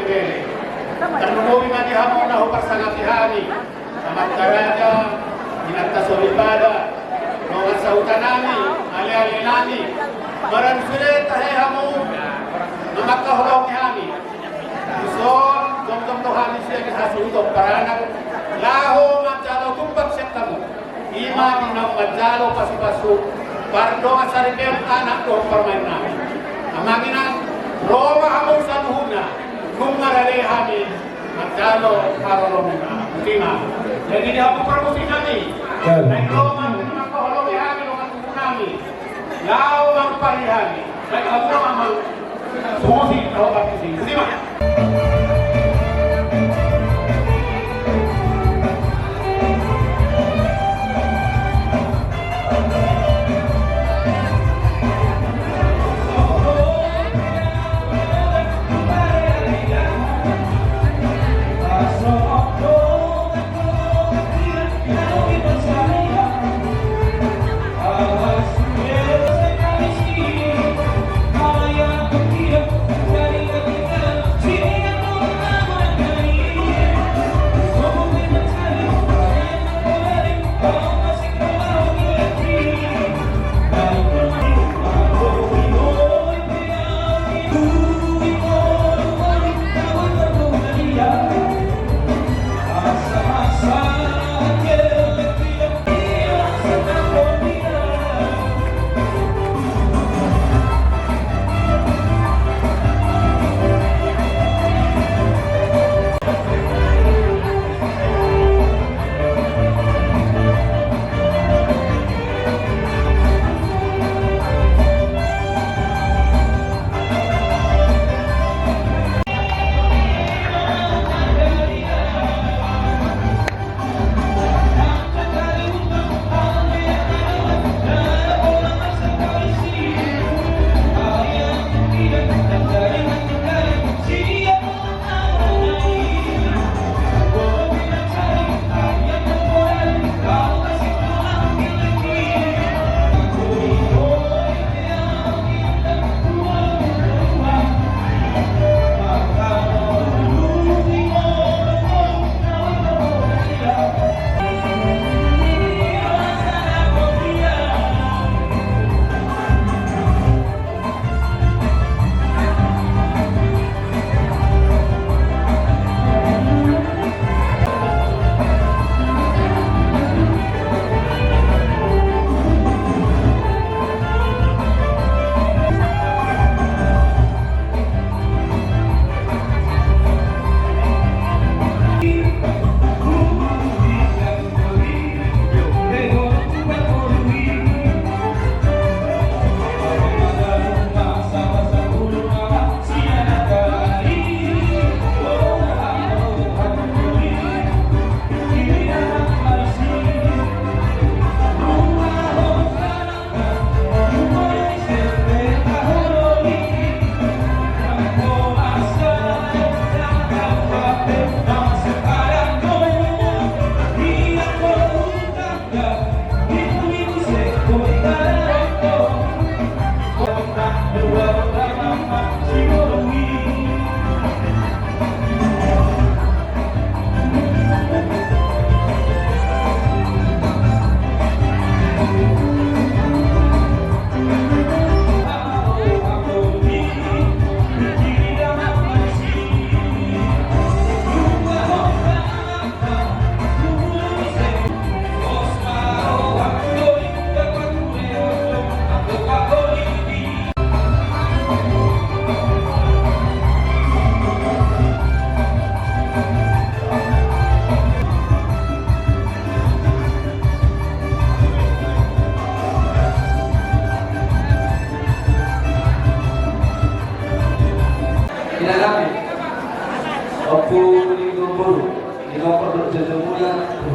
bele. Dan menumi mati hamu na hukar sangat hari. Amat karaja, inata solipada, nongan sa utanami, ali-ali nani. Maran sulit tahe hamu, namat kahulong kami. So, dom-dom Tuhan siya kisasutok paranak. Laho matjalo tumpak setamu. Ima dinang matjalo pasu-pasu. Pardo asaripem anak doh permainan. Amaginan Roma hamu sa tuhuna. Kung marale kami, matjalo parolomina. Mutima. Jadi dia hamu permusi kami. Naik Roma dengan kahulong kami dengan tubuh kami. Lao mangpari kami. Naik hamu mamang sumusi tahu kapisi. Mutima.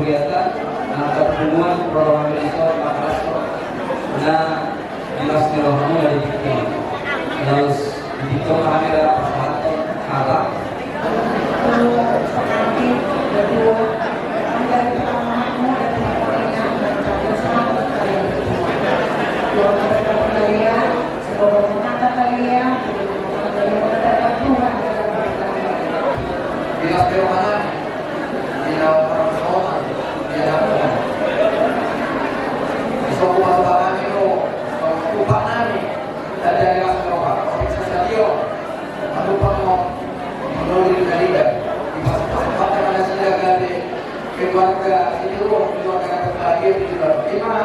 kegiatan pertemuan Program Resor Makassar na dinas nirohmu dari kita terus itu kami adalah persatuan arah keluarga seluruh keluarga terakhir di lima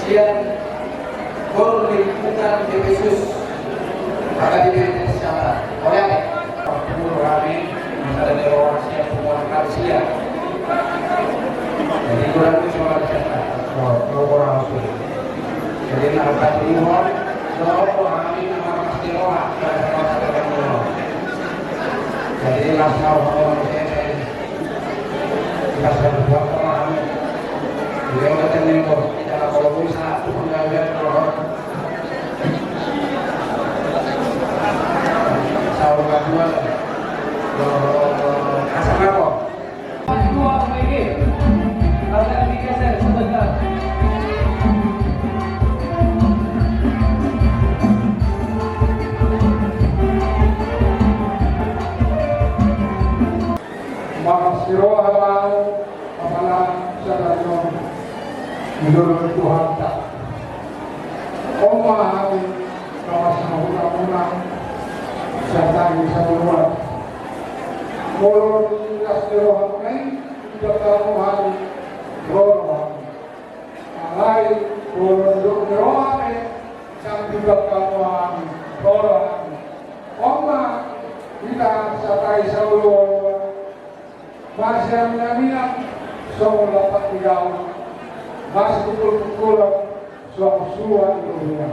siang berlingkungan Yesus maka diberi siapa oleh Pembunuh kami ada dewan siap pemuan kalsia jadi kurang itu semua dicatat orang itu jadi nak dihon kalau kami memang pasti roh jadi langsung orang kita berbuat kami dia kata nimbo kita kalau bisa pengajian roh sahabat kedua asal apa kedua lagi ada dikasih sebentar Makasiro halau apalah sadanyo menurut Tuhan tak Oma kawasan muna serta bisa keluar Molo kasiro hamai tidak hari roh alai molo roh sang tidak kawan roh Oma kita satai saulu masih yang menyaminam semua dapat digawang masih pukul-pukul semua suruhan dunia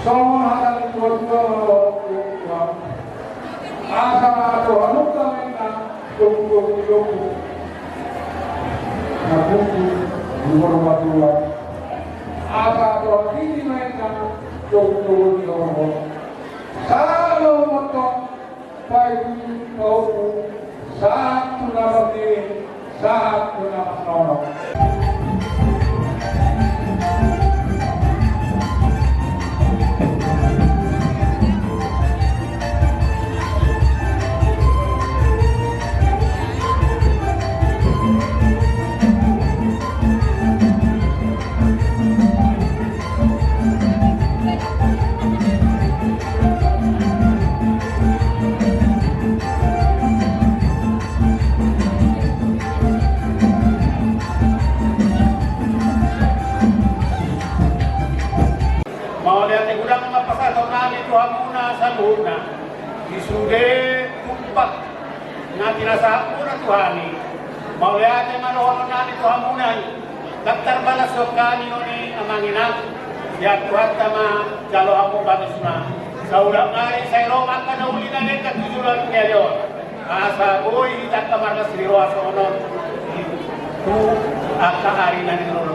semua hadang tua-tua asal atau anuk kamena tuku nabuku lumur-lumur asal atau ini mereka tuku selalu motong pagi pauku satu nama diri, satu nama nolong. Saluna disude tumpak na tinasa muna Tuhani mauliate manohono nani Tuhamunay daftar balas sokani oni amanginak ya Tuhan tama jalo amo batusna sa ulang ngari sa Roma ka na uli na rin katujulan ngayon asa boy tak kamarkas riro asa onon tu akaari na nilolo